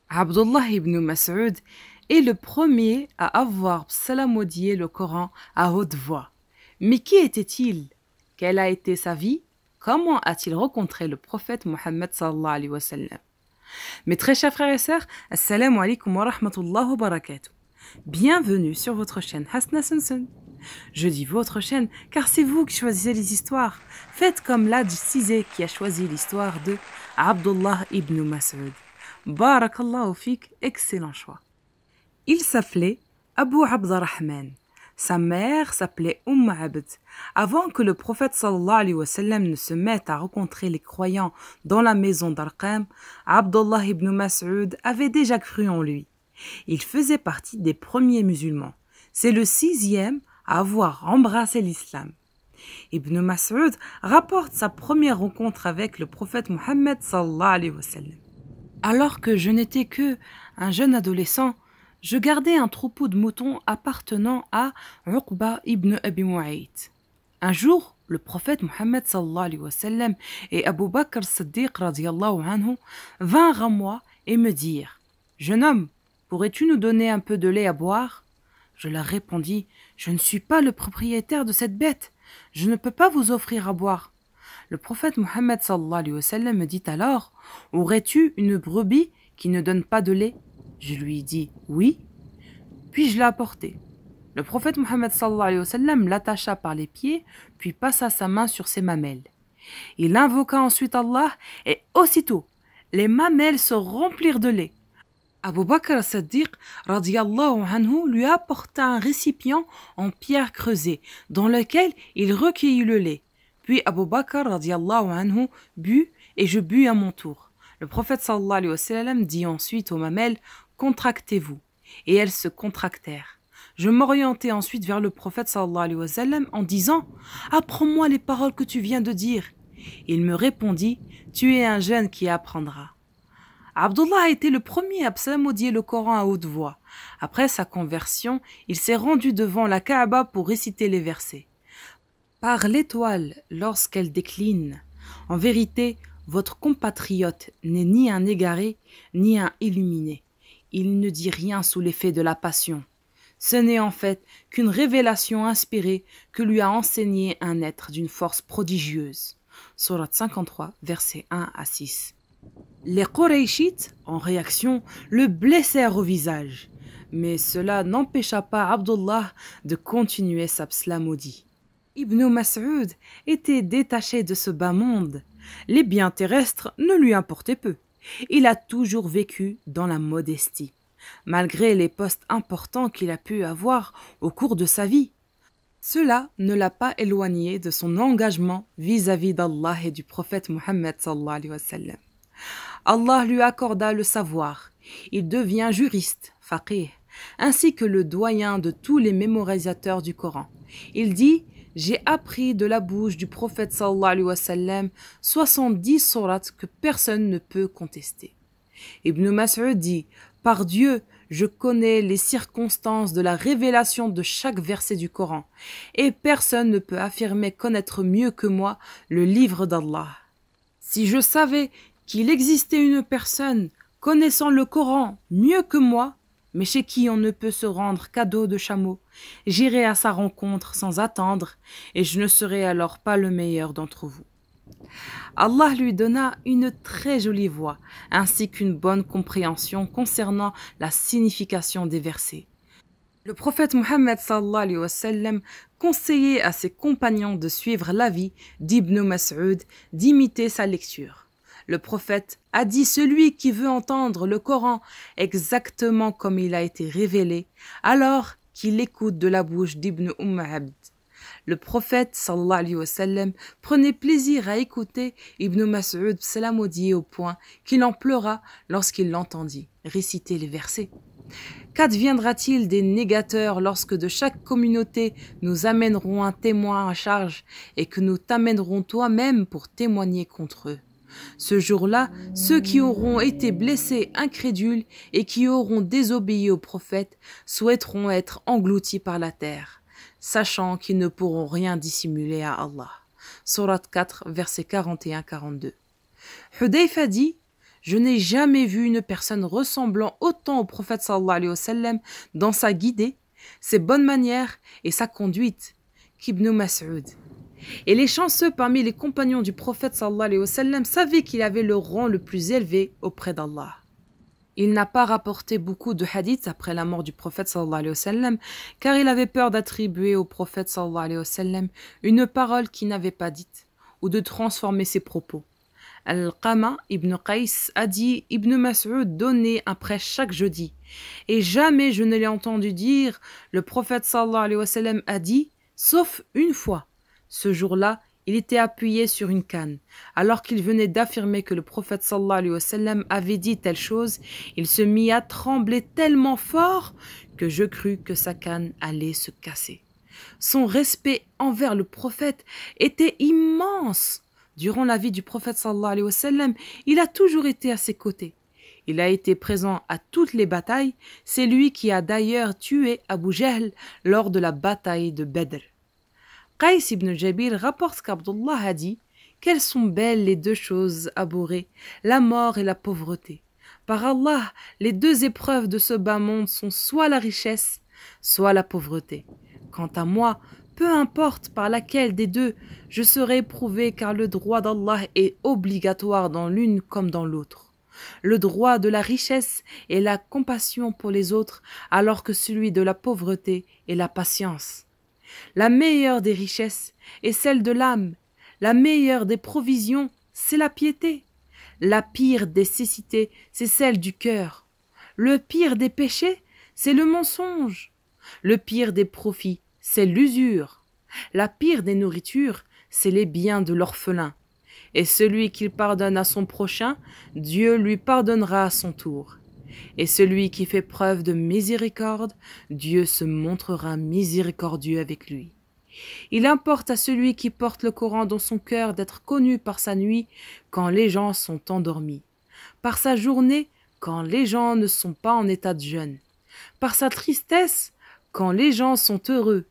Abdullah ibn Mas'ud est le premier à avoir psalmodié le Coran à haute voix. Mais qui était-il? Quelle a été sa vie? Comment a-t-il rencontré le prophète Mohammed sallallahu alayhi wa sallam? Mes très chers frères et sœurs, assalamu alaikum wa rahmatullah wa barakatuh. Bienvenue sur votre chaîne Hasna Sunsun. Je dis votre chaîne car c'est vous qui choisissez les histoires. Faites comme Lad Sizé qui a choisi l'histoire de Abdullah ibn Mas'ud. Barakallahu fik, excellent choix. Il s'appelait Abu Abdurrahman. Sa mère s'appelait Abd. Avant que le prophète sallallahu alayhi wa sallam ne se mette à rencontrer les croyants dans la maison d'Arqam, Abdullah ibn Mas'ud avait déjà cru en lui. Il faisait partie des premiers musulmans. C'est le 6e à avoir embrassé l'islam. Ibn Mas'ud rapporte sa première rencontre avec le prophète Mohammed sallallahu alayhi wa sallam. Alors que je n'étais que un jeune adolescent, je gardais un troupeau de moutons appartenant à Uqba ibn Abi Mu'ayt. Un jour, le prophète Mohammed sallallahu alayhi wa sallam et Abu Bakr Siddiq radiyallahu anhu vinrent à moi et me dirent « Jeune homme, pourrais-tu nous donner un peu de lait à boire ?» Je leur répondis « Je ne suis pas le propriétaire de cette bête, je ne peux pas vous offrir à boire. » Le prophète Mohammed sallallahu alayhi wa sallam me dit alors « Aurais-tu une brebis qui ne donne pas de lait ?» Je lui dis « Oui ». Puis je l'ai apporté. Le prophète Mohammed sallallahu alayhi wa sallam l'attacha par les pieds, puis passa sa main sur ses mamelles. Il invoqua ensuite Allah et aussitôt, les mamelles se remplirent de lait. Abu Bakr Siddiq radiyallahu anhu lui apporta un récipient en pierre creusée dans lequel il recueillit le lait. Puis Abu Bakr radiyallahu anhu but et je bus à mon tour. Le prophète sallallahu alayhi wa sallam dit ensuite aux mamelles « Contractez-vous » et elles se contractèrent. Je m'orientai ensuite vers le prophète sallallahu alayhi wa sallam en disant « Apprends-moi les paroles que tu viens de dire. » Il me répondit « Tu es un jeune qui apprendra. » Abdullah a été le premier à psalmodier le Coran à haute voix. Après sa conversion, il s'est rendu devant la Kaaba pour réciter les versets. Par l'étoile lorsqu'elle décline, en vérité, votre compatriote n'est ni un égaré, ni un illuminé. Il ne dit rien sous l'effet de la passion. Ce n'est en fait qu'une révélation inspirée que lui a enseigné un être d'une force prodigieuse. Sourate 53, versets 1 à 6. Les Qurayshites, en réaction, le blessèrent au visage. Mais cela n'empêcha pas Abdullah de continuer sa psalmodie. Ibn Mas'ud était détaché de ce bas monde. Les biens terrestres ne lui importaient peu. Il a toujours vécu dans la modestie, malgré les postes importants qu'il a pu avoir au cours de sa vie. Cela ne l'a pas éloigné de son engagement vis-à-vis d'Allah et du prophète Mohammed sallallahu alayhi wa sallam. Allah lui accorda le savoir. Il devient juriste, faqih, ainsi que le doyen de tous les mémorisateurs du Coran. Il dit « J'ai appris de la bouche du prophète sallallahu alayhi wa sallam 70 sourates que personne ne peut contester. » Ibn Mas'ud dit « Par Dieu, je connais les circonstances de la révélation de chaque verset du Coran, et personne ne peut affirmer connaître mieux que moi le livre d'Allah. Si je savais qu'il existait une personne connaissant le Coran mieux que moi, mais chez qui on ne peut se rendre qu'à dos de chameau, j'irai à sa rencontre sans attendre, et je ne serai alors pas le meilleur d'entre vous. » Allah lui donna une très jolie voix, ainsi qu'une bonne compréhension concernant la signification des versets. Le prophète Mohammed sallallahu alayhi wa sallam conseillait à ses compagnons de suivre l'avis d'Ibn Mas'ud, d'imiter sa lecture. Le prophète a dit « Celui qui veut entendre le Coran exactement comme il a été révélé, alors qu'il écoute de la bouche d'Ibn Abd. » Le prophète sallallahu alayhi wa sallam prenait plaisir à écouter Ibn Mas'ud psalmodier au point qu'il en pleura lorsqu'il l'entendit réciter les versets. Qu'adviendra-t-il des négateurs lorsque de chaque communauté nous amènerons un témoin à charge et que nous t'amènerons toi-même pour témoigner contre eux? Ce jour-là, ceux qui auront été blessés incrédules et qui auront désobéi au prophète souhaiteront être engloutis par la terre, sachant qu'ils ne pourront rien dissimuler à Allah. Sourate 4, versets 41-42. Hudayfa dit « Je n'ai jamais vu une personne ressemblant autant au prophète sallallahu alayhi wa sallam dans sa guidée, ses bonnes manières et sa conduite qu'Ibn Mas'ud. Et les chanceux parmi les compagnons du prophète sallallahu alayhi wa sallam savaient qu'il avait le rang le plus élevé auprès d'Allah. Il n'a pas rapporté beaucoup de hadiths après la mort du prophète sallallahu alayhi wa sallam, car il avait peur d'attribuer au prophète sallallahu alayhi wa sallam une parole qu'il n'avait pas dite, ou de transformer ses propos. Al-Qama ibn Qais a dit « Ibn Mas'ud donnait un prêche chaque jeudi, et jamais je ne l'ai entendu dire « Le prophète sallallahu alayhi wa sallam a dit » sauf une fois. Ce jour-là, il était appuyé sur une canne. Alors qu'il venait d'affirmer que le prophète sallallahu alayhi wa sallam avait dit telle chose, il se mit à trembler tellement fort que je crus que sa canne allait se casser. Son respect envers le prophète était immense. Durant la vie du prophète sallallahu alayhi wa sallam, il a toujours été à ses côtés. Il a été présent à toutes les batailles. C'est lui qui a d'ailleurs tué Abu Jahl lors de la bataille de Badr. Qais ibn Jabir rapporte qu'Abdullah a dit « Quelles sont belles les deux choses abhorrées, la mort et la pauvreté. Par Allah, les deux épreuves de ce bas monde sont soit la richesse, soit la pauvreté. Quant à moi, peu importe par laquelle des deux, je serai éprouvé car le droit d'Allah est obligatoire dans l'une comme dans l'autre. Le droit de la richesse est la compassion pour les autres, alors que celui de la pauvreté est la patience. La meilleure des richesses est celle de l'âme. La meilleure des provisions, c'est la piété. La pire des cécités, c'est celle du cœur. Le pire des péchés, c'est le mensonge. Le pire des profits, c'est l'usure. La pire des nourritures, c'est les biens de l'orphelin. Et celui qui pardonne à son prochain, Dieu lui pardonnera à son tour. Et celui qui fait preuve de miséricorde, Dieu se montrera miséricordieux avec lui. Il importe à celui qui porte le Coran dans son cœur d'être connu par sa nuit quand les gens sont endormis, par sa journée quand les gens ne sont pas en état de jeûne, par sa tristesse quand les gens sont heureux,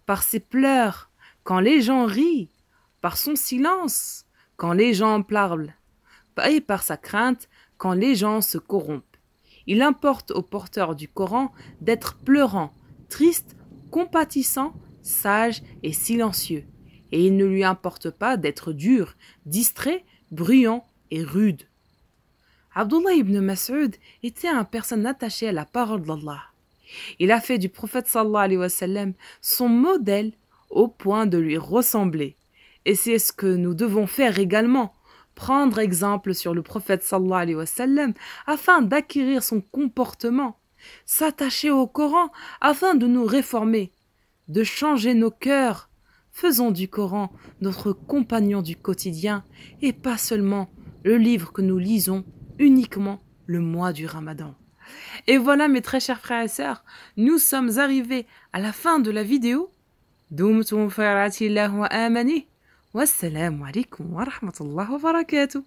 par ses pleurs quand les gens rient, par son silence quand les gens parlent, et par sa crainte quand les gens se corrompent. Il importe au porteur du Coran d'être pleurant, triste, compatissant, sage et silencieux. Et il ne lui importe pas d'être dur, distrait, bruyant et rude. Abdullah ibn Mas'ud était une personne attachée à la parole d'Allah. Il a fait du prophète sallallahu alayhi wa sallam son modèle au point de lui ressembler. Et c'est ce que nous devons faire également. Prendre exemple sur le prophète sallallahu alayhi wa sallam afin d'acquérir son comportement, s'attacher au Coran afin de nous réformer, de changer nos cœurs. Faisons du Coran notre compagnon du quotidien et pas seulement le livre que nous lisons uniquement le mois du Ramadan. Et voilà mes très chers frères et sœurs, nous sommes arrivés à la fin de la vidéo. Dumtum fi ra'atillah wa amani. Wassalamu alaikum wa rahmatullahi wa barakatuh.